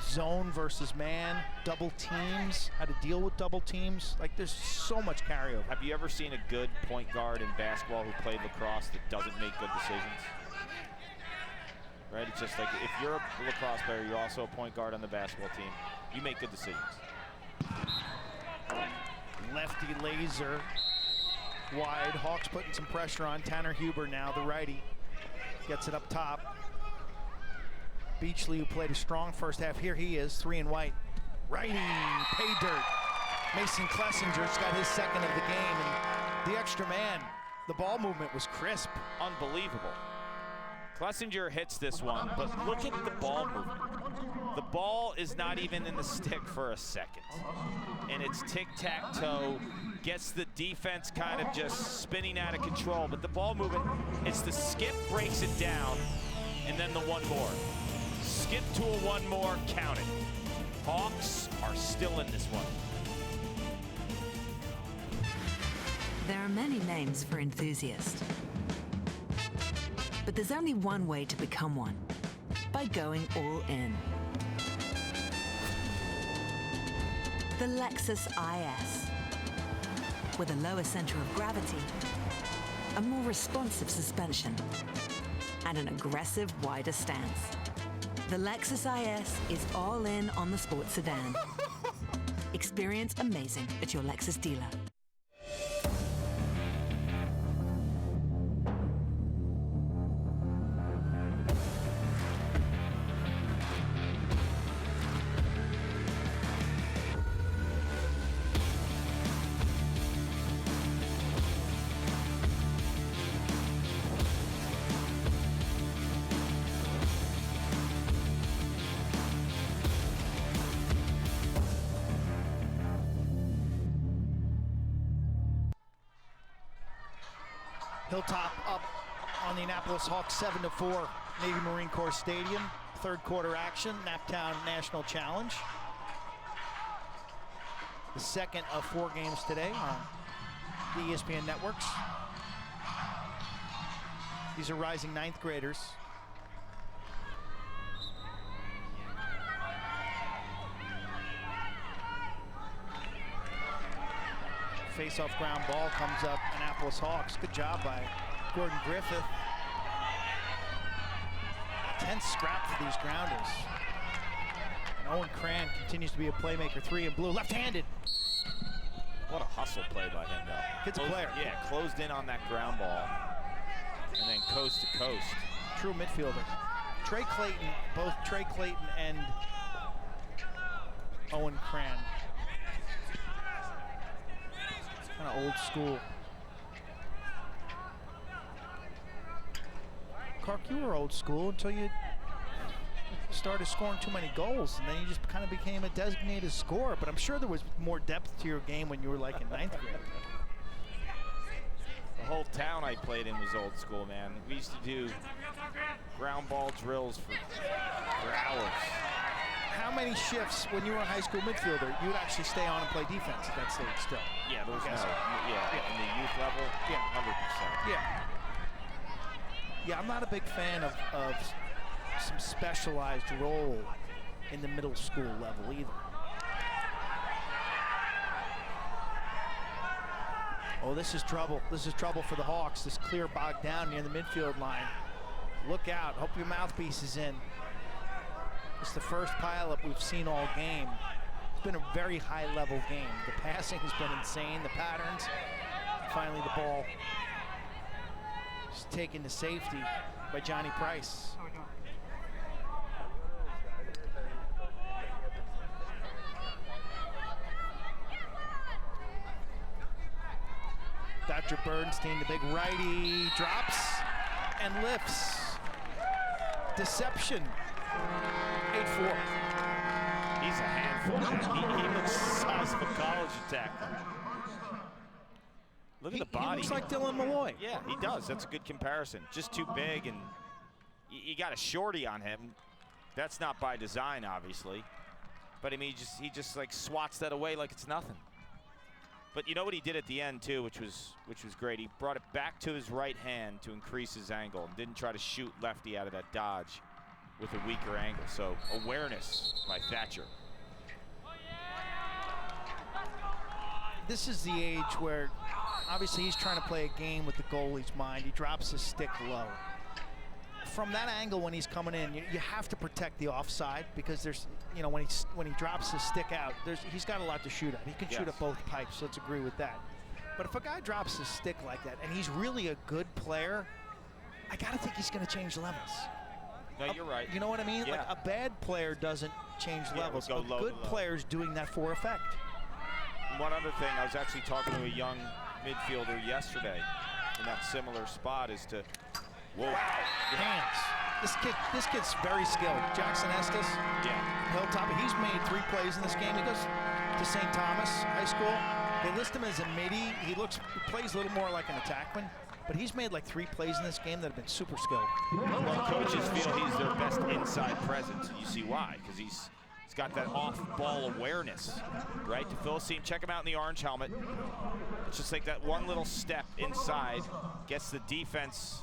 zone versus man, double teams, how to deal with double teams. Like, there's so much carryover. Have you ever seen a good point guard in basketball who played lacrosse that doesn't make good decisions? Right? It's just like, if you're a lacrosse player, you're also a point guard on the basketball team, you make good decisions. Lefty laser wide. Hawks putting some pressure on. Tanner Huber now, the righty, gets it up top. Beachley, who played a strong first half, here he is, 3 and white. Righty, pay dirt. Mason Klessinger's got his second of the game, and the extra man, the ball movement was crisp. Unbelievable. Klessinger hits this one, but look at the ball movement. The ball is not even in the stick for a second. And it's tic-tac-toe, gets the defense kind of just spinning out of control, but the ball movement, it's the skip breaks it down, and then the one more. skip to a one more, count it. Hawks are still in this one. There are many names for enthusiasts. But there's only one way to become one, by going all in. The Lexus IS. With a lower center of gravity, a more responsive suspension, and an aggressive, wider stance. The Lexus IS is all in on the sports sedan. Experience amazing at your Lexus dealer. Hilltop up on the Annapolis Hawks 7-4, Navy Marine Corps Stadium. Third quarter action, Naptown National Challenge. The second of 4 games today on the ESPN networks. These are rising 9th graders. Face-off ground ball comes up, Annapolis Hawks. Good job by Gordon Griffith. Tense scrap for these grounders. And Owen Cran continues to be a playmaker. 3 in blue, left-handed. What a hustle play by him, though. Kid's a player. Yeah, closed in on that ground ball. And then coast to coast. True midfielder. Trey Clayton, both Trey Clayton and Owen Cran. Kind of old school. Clark, you were old school until you started scoring too many goals, and then you just kind of became a designated scorer. But I'm sure there was more depth to your game when you were like in 9th grade. The whole town I played in was old school, man. We used to do ground ball drills for hours. How many shifts when you were a high school midfielder you would actually stay on and play defense at that stage still? Yeah, there was no. Yeah. In the youth level, Yeah. 100%. Yeah. Yeah, I'm not a big fan of some specialized role in the middle school level either. Oh, this is trouble. This is trouble for the Hawks. This clear bogged down near the midfield line. Look out. Hope your mouthpiece is in. It's the first pileup we've seen all game. It's been a very high-level game. The passing has been insane, the patterns. Finally, the ball is taken to safety by Johnny Price. Dr. Bernstein, the big righty, drops and lifts. Deception. 8-4. He's a handful. He looks the size of a college attacker. Look at the body. He looks like Dylan Malloy. Yeah, he does. That's a good comparison. Just too big, and you got a shorty on him. That's not by design, obviously. But I mean, he just like swats that away like it's nothing. But you know what he did at the end too, which was great. He brought it back to his right hand to increase his angle, and didn't try to shoot lefty out of that dodge with a weaker angle. So awareness by Thatcher. This is the age where obviously he's trying to play a game with the goalie's mind. He drops his stick low. From that angle when he's coming in, you have to protect the offside, because there's, you know, when he drops his stick out, he's got a lot to shoot at. He can shoot at both pipes, let's agree with that. But if a guy drops his stick like that and he's really a good player, I gotta think he's gonna change levels. No, you're right. You know what I mean? Yeah. Like a bad player doesn't change levels, go but low good to low. players doing that for effect. One other thing, I was actually talking to a young midfielder yesterday in that similar spot, is to, whoa. Hands. This kid's very skilled. Jackson Estes, Hilltop. He's made 3 plays in this game. He goes to St. Thomas High School. They list him as a midi. He plays a little more like an attackman. but he's made like 3 plays in this game that have been super skilled. Well, coaches feel he's their best inside presence. You see why? Because he's got that off-ball awareness, right? To Phil's team, check him out in the orange helmet. It's just like that one little step inside gets the defense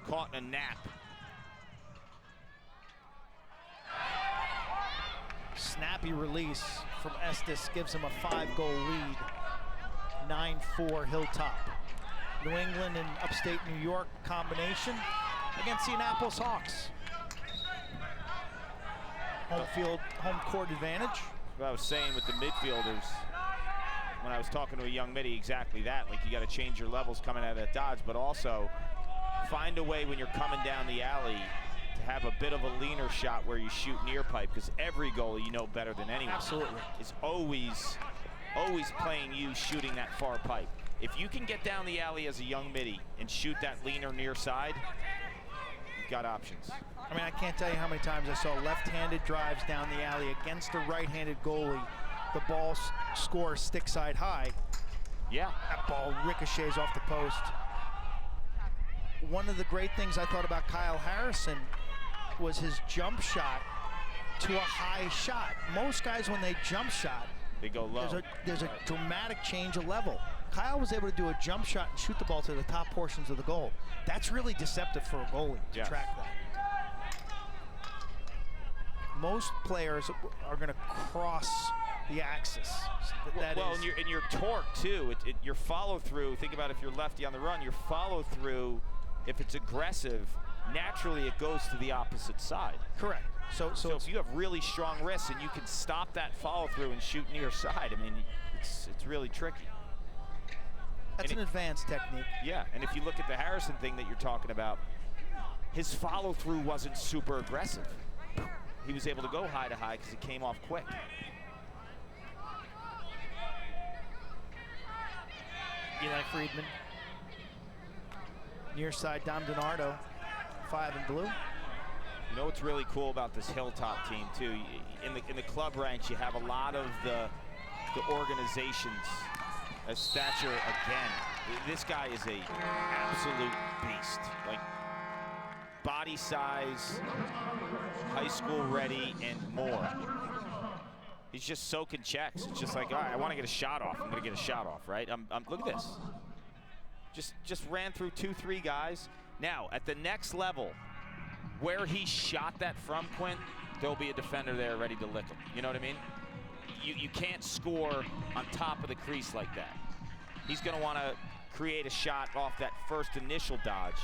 caught in a nap. Snappy release from Estes gives him a 5-goal lead. 9-4 Hilltop. New England and upstate New York combination against the Annapolis Hawks. Home court advantage. What I was saying with the midfielders when I was talking to a young midi, exactly that. Like, you got to change your levels coming out of that dodge, but also find a way when you're coming down the alley to have a bit of a leaner shot where you shoot near pipe, because every goalie, you know better than anyone, absolutely, is always playing you shooting that far pipe. If you can get down the alley as a young midi and shoot that leaner near side, you've got options. I mean, I can't tell you how many times I saw left-handed drives down the alley against a right-handed goalie. The ball scores stick side high. Yeah. That ball ricochets off the post. One of the great things I thought about Kyle Harrison was his jump shot to a high shot. Most guys, when they jump shot, they go low. There's a dramatic change of level. Kyle was able to do a jump shot and shoot the ball to the top portions of the goal. That's really deceptive for a goalie to track that. Most players are going to cross the axis. And your torque too. Your follow through. Think about if you're lefty on the run. Your follow through, if it's aggressive, naturally it goes to the opposite side. Correct. So if you have really strong wrists and you can stop that follow through and shoot near side, I mean, it's really tricky. That's an advanced technique. Yeah, and if you look at the Harrison thing that you're talking about, his follow through wasn't super aggressive. He was able to go high to high because it came off quick. Eli Friedman. Near side, Dom DiNardo, 5 in blue. You know what's really cool about this Hilltop team too? In the club ranks, you have a lot of the organizations as stature again. This guy is a absolute beast. Like, body size, high school ready, and more. He's just soaking checks. It's just like, all right, I want to get a shot off. I'm going to get a shot off, right? Look at this. Just ran through 2-3 guys. Now, at the next level, where he shot that from, Quint, there'll be a defender there ready to lick him. You know what I mean? You can't score on top of the crease like that. He's going to want to create a shot off that first initial dodge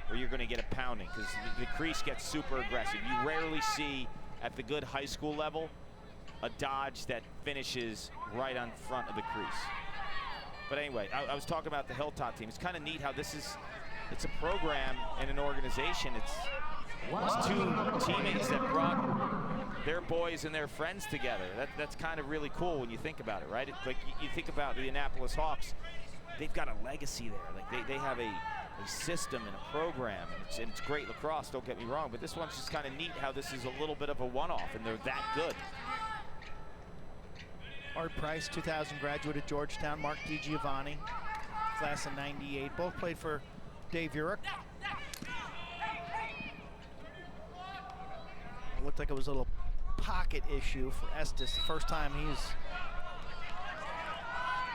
where you're going to get a pounding, because the crease gets super aggressive. You rarely see, at the good high school level, a dodge that finishes right on front of the crease. But anyway, I was talking about the Hilltop team. It's kind of neat how it's a program and an organization. It's 2 teammates that brought their boys and their friends together. That's kind of really cool when you think about it, right? Like you think about the Annapolis Hawks, they've got a legacy there. Like they have a system and a program, and it's great lacrosse, don't get me wrong, but this one's just kind of neat how this is a little bit of a one-off, and they're that good. Art Price, 2000 graduate at Georgetown. Mark DiGiovanni, class of 98. Both played for Dave Urich. It looked like it was a little pocket issue for Estes. The first time he's...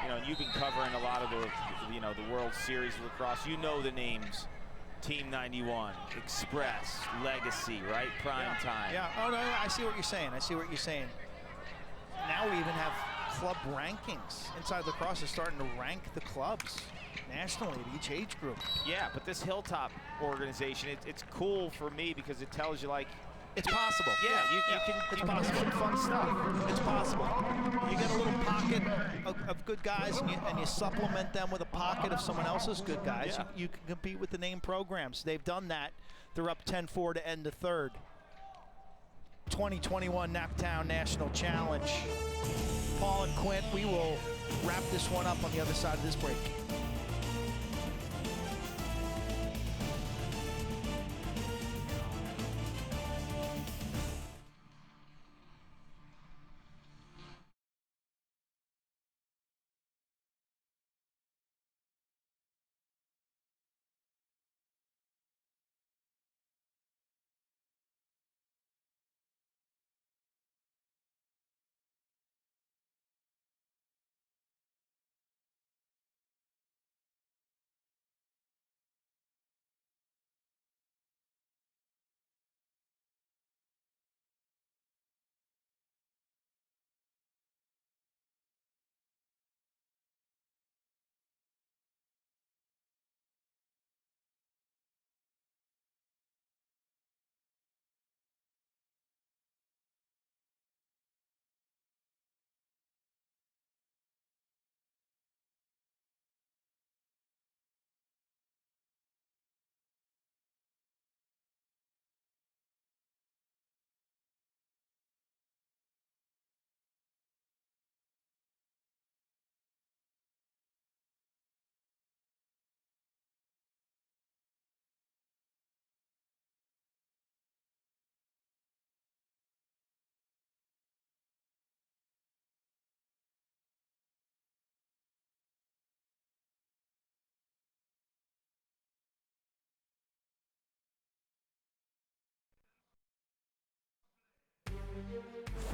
You know, you've been covering a lot of the World Series of lacrosse. You know the names. Team 91, Express, Legacy, right? Prime time. Yeah, oh no, I see what you're saying. Now we even have club rankings. Inside Lacrosse is starting to rank the clubs nationally at each age group. Yeah, but this Hilltop organization, it's cool for me because it tells you, like, it's possible. You can do some fun stuff. It's possible. You get a little pocket of good guys, and you supplement them with a pocket of someone else's good guys. Yeah. You can compete with the name programs. They've done that. They're up 10-4 to end the third. 2021 Naptown National Challenge. Paul and Quint, we will wrap this one up on the other side of this break.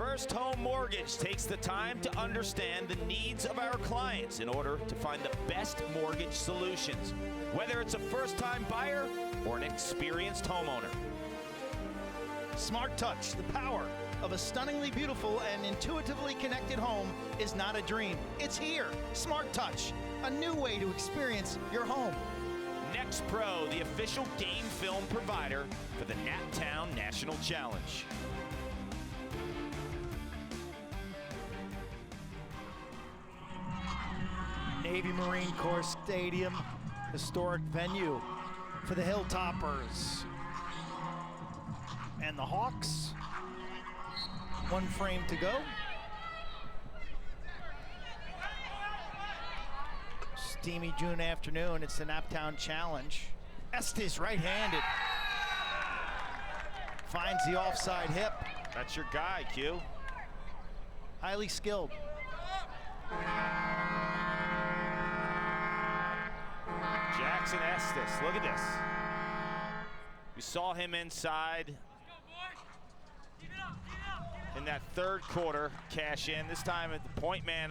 First Home Mortgage takes the time to understand the needs of our clients in order to find the best mortgage solutions, whether it's a first-time buyer or an experienced homeowner. Smart Touch, the power of a stunningly beautiful and intuitively connected home is not a dream. It's here. Smart Touch, a new way to experience your home. Next Pro, the official game film provider for the Naptown National Challenge. Navy Marine Corps Stadium, historic venue for the Hilltoppers. And the Hawks, one frame to go. Steamy June afternoon, it's the Naptown Challenge. Estes right-handed. Finds the offside hip. That's your guy, Q. Highly skilled. Jackson Estes, look at this. We saw him inside in that third quarter cash in, this time at the point man of the